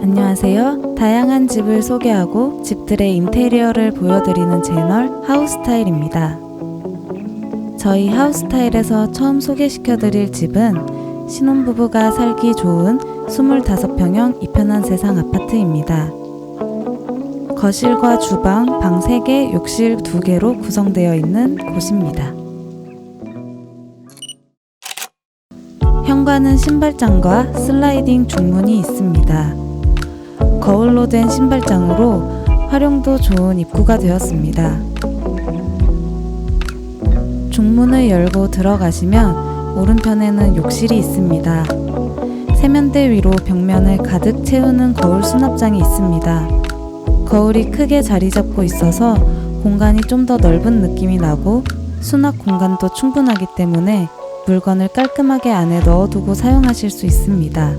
안녕하세요. 다양한 집을 소개하고 집들의 인테리어를 보여드리는 채널 하우스타일입니다. 저희 하우스타일에서 처음 소개시켜드릴 집은 신혼부부가 살기 좋은 25평형 이편한 세상 아파트입니다. 거실과 주방, 방 3개, 욕실 2개로 구성되어 있는 곳입니다. 현관은 신발장과 슬라이딩 중문이 있습니다. 거울로 된 신발장으로 활용도 좋은 입구가 되었습니다. 중문을 열고 들어가시면 오른편에는 욕실이 있습니다. 세면대 위로 벽면을 가득 채우는 거울 수납장이 있습니다. 거울이 크게 자리 잡고 있어서 공간이 좀 더 넓은 느낌이 나고 수납 공간도 충분하기 때문에 물건을 깔끔하게 안에 넣어두고 사용하실 수 있습니다.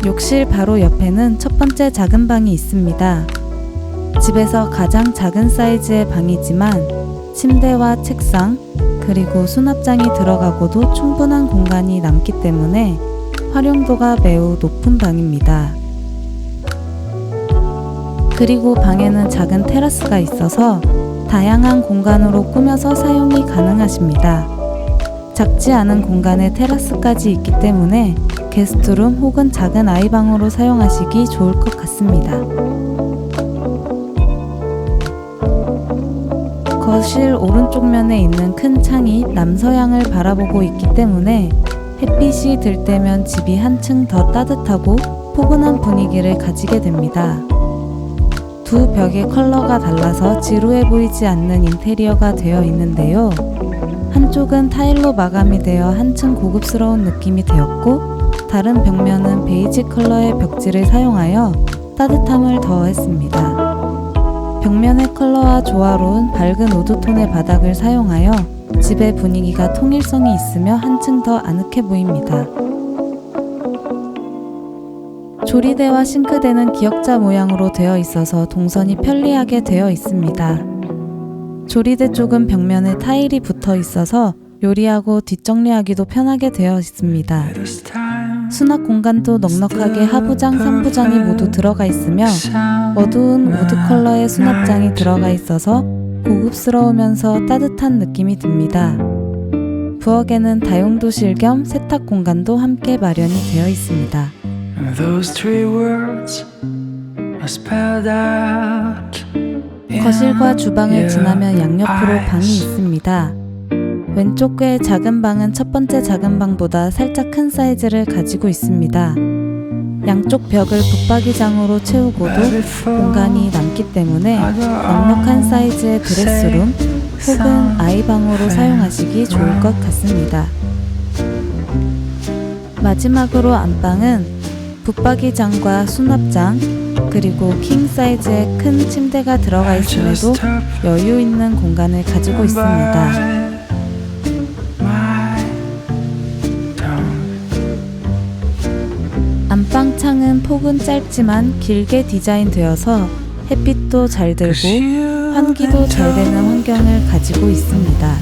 욕실 바로 옆에는 첫 번째 작은 방이 있습니다. 집에서 가장 작은 사이즈의 방이지만 침대와 책상 그리고 수납장이 들어가고도 충분한 공간이 남기 때문에 활용도가 매우 높은 방입니다. 그리고 방에는 작은 테라스가 있어서 다양한 공간으로 꾸며서 사용이 가능하십니다. 작지 않은 공간에 테라스까지 있기 때문에 게스트룸 혹은 작은 아이방으로 사용하시기 좋을 것 같습니다. 거실 오른쪽 면에 있는 큰 창이 남서향을 바라보고 있기 때문에 햇빛이 들 때면 집이 한층 더 따뜻하고 포근한 분위기를 가지게 됩니다. 두 벽의 컬러가 달라서 지루해 보이지 않는 인테리어가 되어 있는데요. 한쪽은 타일로 마감이 되어 한층 고급스러운 느낌이 되었고 다른 벽면은 베이지 컬러의 벽지를 사용하여 따뜻함을 더했습니다. 벽면의 컬러와 조화로운 밝은 우드톤의 바닥을 사용하여 집의 분위기가 통일성이 있으며 한층 더 아늑해 보입니다. 조리대와 싱크대는 기역자 모양으로 되어 있어서 동선이 편리하게 되어 있습니다. 조리대 쪽은 벽면에 타일이 붙어 있어서 요리하고 뒷정리하기도 편하게 되어 있습니다. 수납 공간도 넉넉하게 하부장, 상부장이 모두 들어가 있으며 어두운 우드 컬러의 수납장이 들어가 있어서 고급스러우면서 따뜻한 느낌이 듭니다. 부엌에는 다용도실 겸 세탁 공간도 함께 마련이 되어 있습니다. 거실과 주방을 지나면 양옆으로 방이 있습니다. 왼쪽의 작은 방은 첫 번째 작은 방보다 살짝 큰 사이즈를 가지고 있습니다. 양쪽 벽을 붙박이장으로 채우고도 공간이 남기 때문에 넉넉한 사이즈의 드레스룸 혹은 아이방으로 사용하시기 좋을 것 같습니다. 마지막으로 안방은 붙박이장과 수납장 그리고 킹 사이즈의 큰 침대가 들어가 있음에도 여유 있는 공간을 가지고 있습니다. 안방 창은 폭은 짧지만 길게 디자인되어서 햇빛도 잘 들고 환기도 잘 되는 환경을 가지고 있습니다.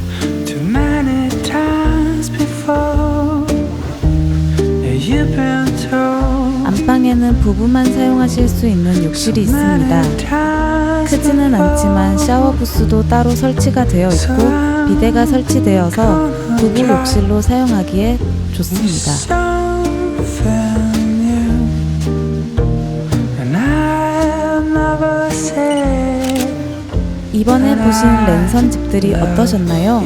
안방에는 부부만 사용하실 수 있는 욕실이 있습니다. 크지는 않지만 샤워 부스도 따로 설치가 되어 있고 비데가 설치되어서 부부 욕실로 사용하기에 좋습니다. 이번에 보신 랜선 집들이 어떠셨나요?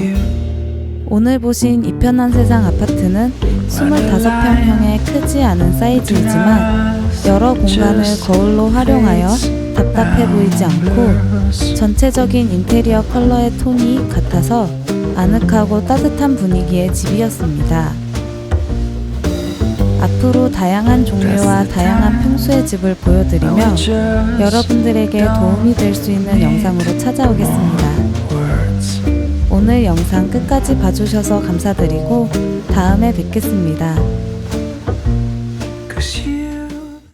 오늘 보신 이편한 세상 아파트는 25평형의 크지 않은 사이즈이지만 여러 공간을 거울로 활용하여 답답해 보이지 않고 전체적인 인테리어 컬러의 톤이 같아서 아늑하고 따뜻한 분위기의 집이었습니다. 앞으로 다양한 종류와 다양한 평수의 집을 보여드리며 여러분들에게 도움이 될 수 있는 영상으로 찾아오겠습니다. 오늘 영상 끝까지 봐주셔서 감사드리고 다음에 뵙겠습니다.